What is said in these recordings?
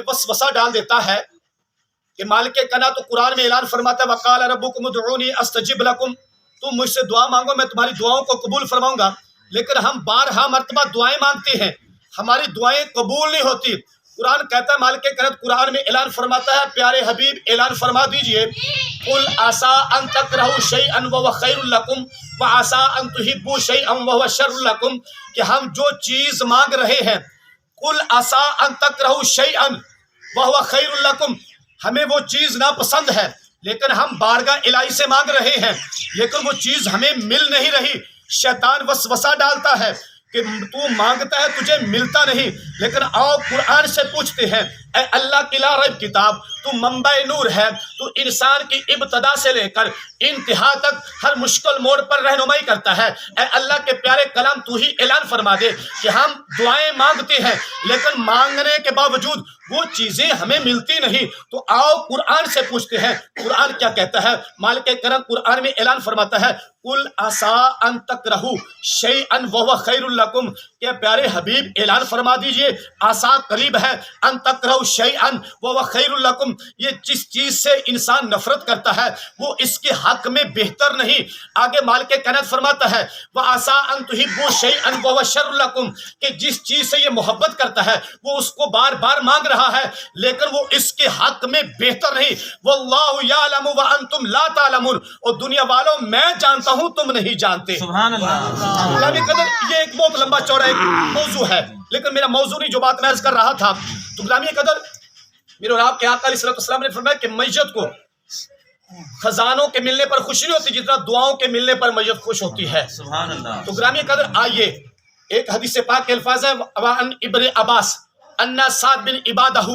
وسوسہ ڈال دیتا ہے کہ مالک کنا تو قرآن میں اعلان فرماتا ہے وقال ربکم ادعونی استجب لکم، تم مجھ سے دعا مانگو میں تمہاری دعاؤں کو قبول فرماؤں گا، لیکن ہم بارہا مرتبہ دعائیں مانگتے ہیں، ہماری دعائیں قبول نہیں ہوتی۔ قرآن کہتا ہے مالک کنت قرآن میں اعلان فرماتا ہے پیارے حبیب اعلان فرما دیجئے قل عسیٰ ان تکرہوا شیئا وہو خیر لکم وعسیٰ ان تحبوا شیئا وہو شر لکم، کہ ہم جو چیز مانگ رہے ہیں قل عسیٰ ان تکرہوا شیئا وہو خیر لکم، ہمیں وہ چیز ناپسند ہے لیکن ہم بارگاہ الہی سے مانگ رہے ہیں لیکن وہ چیز ہمیں مل نہیں رہی۔ شیطان وسوسہ ڈالتا ہے کہ تو مانگتا ہے تجھے ملتا نہیں، لیکن آؤ قرآن سے پوچھتے ہیں اے اللہ کی لا ریب کتاب، تو منبع نور ہے، تو انسان کی ابتدا سے لے کر انتہا تک ہر مشکل موڑ پر رہنمائی کرتا ہے۔ اے اللہ کے پیارے کلام تو ہی اعلان فرما دے کہ ہم دعائیں مانگتے ہیں لیکن مانگنے کے باوجود وہ چیزیں ہمیں ملتی نہیں، تو آؤ قرآن سے پوچھتے ہیں قرآن کیا کہتا ہے۔ مالک کرم قرآن میں اعلان فرماتا ہے قل عسیٰ ان تکرہوا شیئا وہو خیر لکم، کہ پیارے حبیب اعلان فرما دیجئے عسیٰ قریب ہے، ان تکرہوا شیئا وہو خیر لکم، یہ جس چیز سے انسان نفرت کرتا ہے وہ اس کے حق میں بہتر نہیں۔ آگے مالک کائنات فرماتا ہے وعسیٰ ان تحبوا شیئا وہو شر لکم، کہ جس چیز سے یہ محبت کرتا ہے وہ اس کو بار بار مانگ رہا ہے لیکن وہ اس کے حق میں بہتر نہیں۔ واللہ یعلم وانتم لا تعلمون، اور دنیا والوں میں جانتا ہوں تم نہیں جانتے۔ سبحان اللہ۔ غلامی قدر یہ ایک بہت لمبا چوڑا ایک موضوع ہے لیکن میرا موضوع نہیں جو بات میں عرض کر رہا تھا، تو غلامی قدر میرے اور آپ کے آقا علیہ السلام نے فرمایا کہ میت کو خزانوں کے ملنے پر خوشی نہیں ہوتی جتنا دعاؤں کے ملنے پر میت خوش ہوتی ہے۔ سبحان اللہ۔ تو غلامی قدر آئیے ایک حدیث پاک کے الفاظ ہے وعن ابن عباس ان سعد بن عبادہ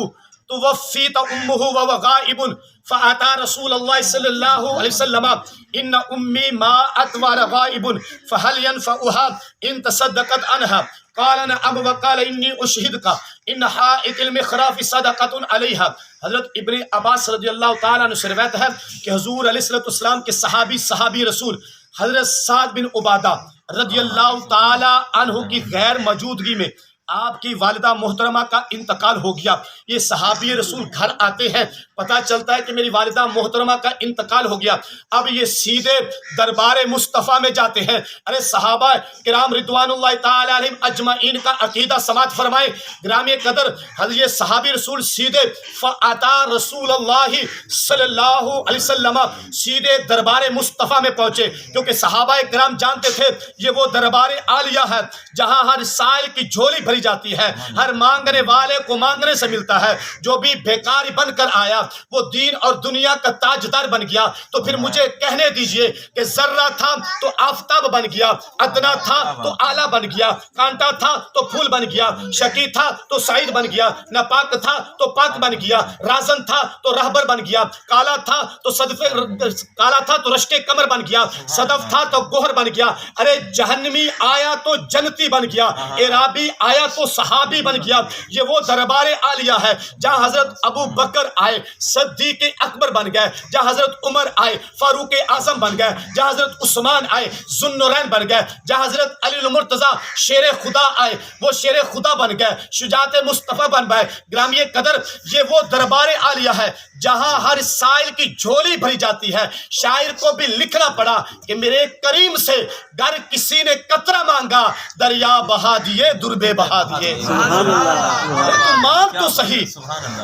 توفیت امہ وهو غائب فاتى رسول الله صلی اللہ علیہ وسلم ان امی ماتت وأنا غائب فهل ينفعها ان تصدقت عنها قال نعم وقال انی اشهدك ان حائط المخراف صدقۃ علیہا۔ حضرت ابن عباس رضی اللہ تعالیٰ عنہ سے روایت ہے کہ حضور علیہ السلام کے صحابی رسول حضرت سعد بن عبادہ رضی اللہ تعالیٰ عنہ کی غیر موجودگی میں آپ کی والدہ محترمہ کا انتقال ہو گیا۔ یہ صحابی رسول گھر آتے ہیں، پتہ چلتا ہے کہ میری والدہ محترمہ کا انتقال ہو گیا۔ اب یہ سیدھے دربار مصطفیٰ میں جاتے ہیں۔ ارے صحابہ کرام رضوان اللہ تعالی علیہم اجمعین کا عقیدہ سماعت فرمائے۔ گرامی قدر یہ صحابی رسول سیدھے فاتا رسول اللہ صلی اللہ علیہ وسلم سیدھے دربار مصطفیٰ میں پہنچے، کیونکہ صحابہ کرام جانتے تھے یہ وہ دربار عالیہ ہے جہاں ہر سائل کی جھولی بھری جاتی ہے، ہر مانگنے والے کو مانگنے سے ملتا ہے۔ جو بھی بیکاری بن کر آیا وہ دین اور دنیا کا تاجدار بن گیا۔ تو پھر مجھے کہنے دیجئے کہ ذرہ تھا تو آفتاب بن گیا، ادنا تھا تو اعلیٰ بن گیا، کانٹا تھا تو پھول بن گیا، شقی تھا تو سعید بن گیا، ناپاک تھا تو پاک بن گیا، رازن تھا تو رہبر بن گیا، کالا تھا تو رشک کمر بن گیا، صدف تھا تو گوہر بن گیا۔ ارے جہنمی آیا تو جنتی بن گیا، عرابی آیا تو صحابی بن گیا۔ یہ وہ دربار عالیہ ہے جہاں حضرت ابو بکر آئے صدیق اکبر بن گئے، جہاں حضرت عمر آئے فاروق اعظم بن گئے، جہاں حضرت عثمان آئے ذوالنورین بن گئے، جہاں حضرت علی المرتضیٰ شیر خدا آئے وہ شیر خدا بن گئے، شجاعت مصطفیٰ بن گئے۔ گرامی قدر یہ وہ دربار عالیہ ہے جہاں ہر سائل کی جھولی بھری جاتی ہے۔ شاعر کو بھی لکھنا پڑا کہ میرے کریم سے گر کسی نے قطرہ مانگا دریا بہا دیے دربے بہا دیے۔ تو مانگ تو صحیح۔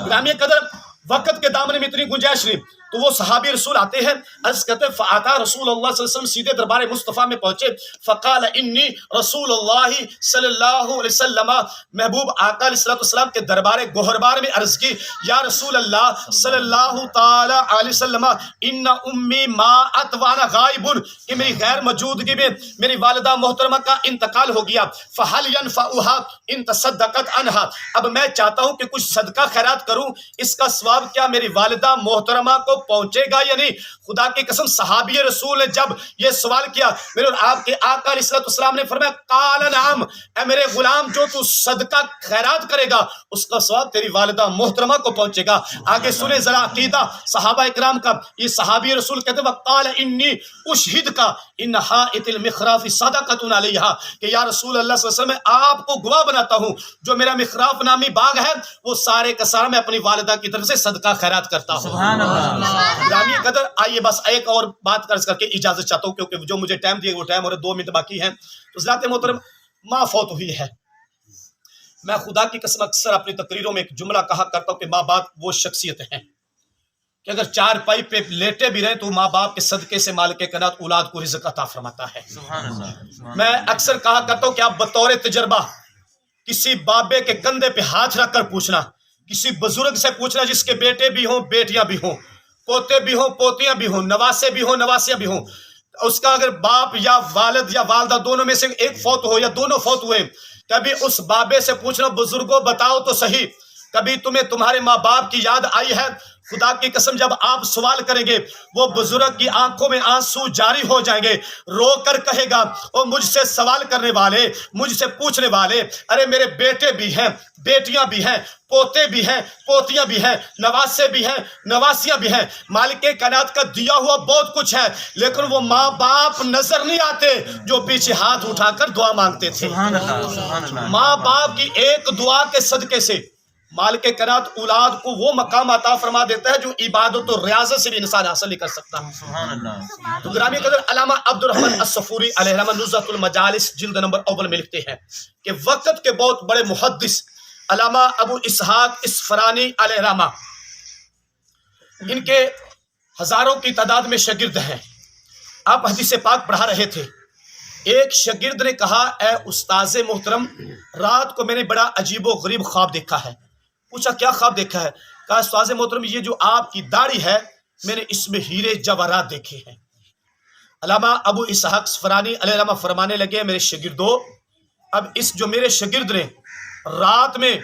گرامی قدر وقت کے دامن میں اتنی گنجائش نہیں، تو وہ صحابی رسول آتے ہیں، عرض کرتے ہیں فآتا رسول اللہ صلی اللہ علیہ وسلم سیدھے دربار مصطفیٰ میں پہنچے، فقال انی رسول اللہ صلی اللہ علیہ وسلم، محبوب آقا علیہ السلام کے دربار گوہربار میں عرض کی یا رسول اللہ صلی اللہ تعالی علیہ وسلم ان امی ماتت وانا غائب، کہ میری غیر موجودگی میں میری والدہ محترمہ کا انتقال ہو گیا، فہل ینفعها ان تصدقت عنها، اب میں چاہتا ہوں کہ کچھ صدقہ خیرات کروں، اس کا ثواب کیا میری والدہ محترمہ کو پہنچے گا یا نہیں؟ خدا کی قسم صحابی رسول نے جب یہ سوال کیا میرے اور آپ کے آقا علیہ السلام نے فرمایا قال نعم، اے میرے غلام جو تو صدقہ خیرات کرے گا اس کا ثواب تیری والدہ محترمہ کو پہنچے گا۔ آگے سنیں ذرا عقیدہ صحابہ اکرام کا، یہ صحابی رسول کہتے ہیں وقال انی اشہدک ان حائط المخراف صدقۃ علیہا، کہ یا رسول اللہ صلی اللہ علیہ وسلم میں آپ کو گواہ بناتا ہوں جو میرا مخراف نامی باغ ہے وہ سارے کا سارا میں اپنی والدہ کی طرف سے صدقہ خیرات کرتا ہوں۔ سبحان اللہ۔ گرامی قدر آئیے بس ایک اور بات قرض کر کے اجازت چاہتا ہوں کیونکہ جو مجھے ٹائم دیے وہ ٹائم اور 2 منٹ باقی ہیں۔ تو حضرات محترم ماں فوت ہوئی ہے، میں خدا کی قسم اکثر اپنی تقریروں میں ایک جملہ کہا کرتا ہوں کہ ماں باپ وہ شخصیت ہیں کہ اگر 4 پائی پہ لیٹے بھی رہیں تو ماں باپ کے صدقے سے مالک کائنات اولاد کو رزق عطا فرماتا ہے۔ سبحان اللہ۔ میں اکثر کہا کرتا ہوں کہ آپ بطور تجربہ کسی بابے کے کندھے پہ ہاتھ رکھ کر پوچھنا، کسی بزرگ سے پوچھنا جس کے بیٹے بھی ہوں بیٹیاں بھی ہوں، پوتے بھی ہوں پوتیاں بھی ہوں، نواسے بھی ہوں نواسیاں بھی ہوں، اس کا اگر باپ یا والد یا والدہ دونوں میں سے ایک فوت ہو یا دونوں فوت ہوئے، کبھی اس بابے سے پوچھنا بزرگوں بتاؤ تو صحیح کبھی تمہیں تمہارے ماں باپ کی یاد آئی ہے؟ خدا کی قسم جب آپ سوال کریں گے وہ بزرگ کی آنکھوں میں آنسو جاری ہو جائیں گے، رو کر کہے گا اور مجھ سے سوال کرنے والے مجھ سے پوچھنے والے ارے میرے بیٹے بھی ہیں بیٹیاں بھی ہیں پوتے بھی ہیں پوتیاں بھی ہیں نواسے بھی ہیں نواسیاں بھی ہیں، مالک کائنات کا دیا ہوا بہت کچھ ہے لیکن وہ ماں باپ نظر نہیں آتے جو پیچھے ہاتھ اٹھا کر دعا مانگتے تھے۔ سبحان اللہ۔ سبحان اللہ۔ ماں باپ کی ایک دعا کے صدقے سے مالک کائنات اولاد کو وہ مقام عطا فرما دیتا ہے جو عبادت و ریاضت سے بھی انسان حاصل نہیں کر سکتا۔ سبحان اللہ۔ تو گرامی قدر علامہ عبد الرحمن الصفوری علیہ رحمہ نزہۃ المجالس جلد نمبر 1 میں لکھتے ہیں کہ وقت کے بہت بڑے محدث علامہ ابو اسحاق اصفہانی علیہ رحمہ، ان کے ہزاروں کی تعداد میں شاگرد ہیں، آپ حدیث پاک پڑھا رہے تھے، ایک شاگرد نے کہا اے استاذ محترم رات کو میں نے بڑا عجیب و غریب خواب دیکھا ہے۔ پوچھا کیا خواب دیکھا ہے؟ کہا استاذ محترم یہ جو آپ کی داڑھی ہے میں نے اس میں ہیرے جواہرات دیکھے ہیں۔ علامہ ابو اسحاق اصفہانی علیہ رحمہ فرمانے لگے میرے شاگردو، اب اس جو میرے شاگرد نے رات میں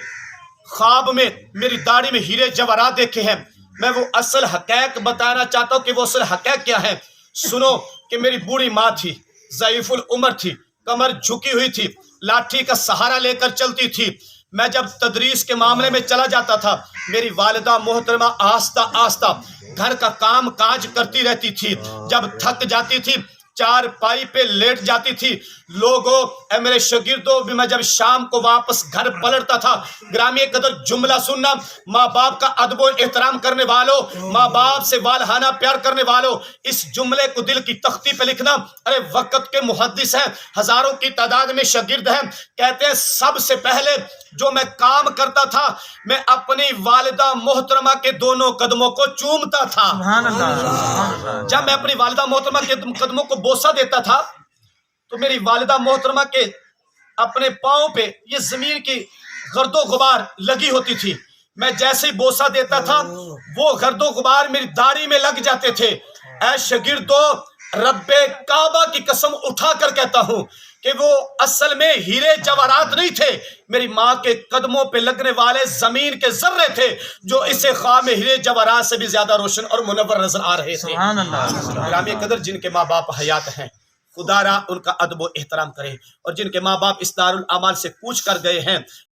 خواب میں میری داڑھی میں ہیرے جواہرات دیکھے ہیں میں وہ اصل حقائق بتانا چاہتا ہوں کہ وہ اصل حقائق کیا ہے۔ سنو کہ میری بوڑھی ماں تھی، ضعیف العمر تھی، کمر جھکی ہوئی تھی، لاٹھی کا سہارا لے کر چلتی تھی، میں جب تدریس کے معاملے میں چلا جاتا تھا میری والدہ محترمہ آہستہ آہستہ گھر کا کام کاج کرتی رہتی تھی، جب تھک جاتی تھی 4 پائی پہ لیٹ جاتی تھی۔ لوگوں اے میرے شاگردوں بھی میں جب شام کو واپس گھر پلٹتا تھا، گرامی قدر جملہ سننا، ماں باپ کا ادب و احترام کرنے والوں، ماں باپ سے والہانہ پیار کرنے والوں، اس جملے کو دل کی تختی پہ لکھنا۔ ارے وقت کے محدث ہیں، ہزاروں کی تعداد میں شاگرد ہیں، کہتے ہیں سب سے پہلے جو میں کام کرتا تھا میں اپنی والدہ محترمہ کے دونوں قدموں کو چومتا تھا۔ سبحان اللہ۔ سبحان اللہ۔ جب میں اپنی والدہ محترمہ کے قدموں کو بوسہ دیتا تھا تو میری والدہ محترمہ کے اپنے پاؤں پہ یہ زمین کی گرد و غبار لگی ہوتی تھی، میں جیسے ہی بوسہ دیتا تھا وہ گرد و غبار میری داڑھی میں لگ جاتے تھے۔ اے شاگردو رب کعبہ کی قسم اٹھا کر کہتا ہوں کہ وہ اصل میں ہیرے جواہرات نہیں تھے، میری ماں کے قدموں پہ لگنے والے زمین کے ذرے تھے جو اسے خواب میں ہیرے جواہرات سے بھی زیادہ روشن اور منور نظر آ رہے تھے۔ سبحان اللہ۔ گرامی قدر جن کے ماں باپ حیات ہیں خدا را ان کا ادب و احترام کرے، اور جن کے ماں باپ اس دارالامان سے کوچ کر گئے ہیں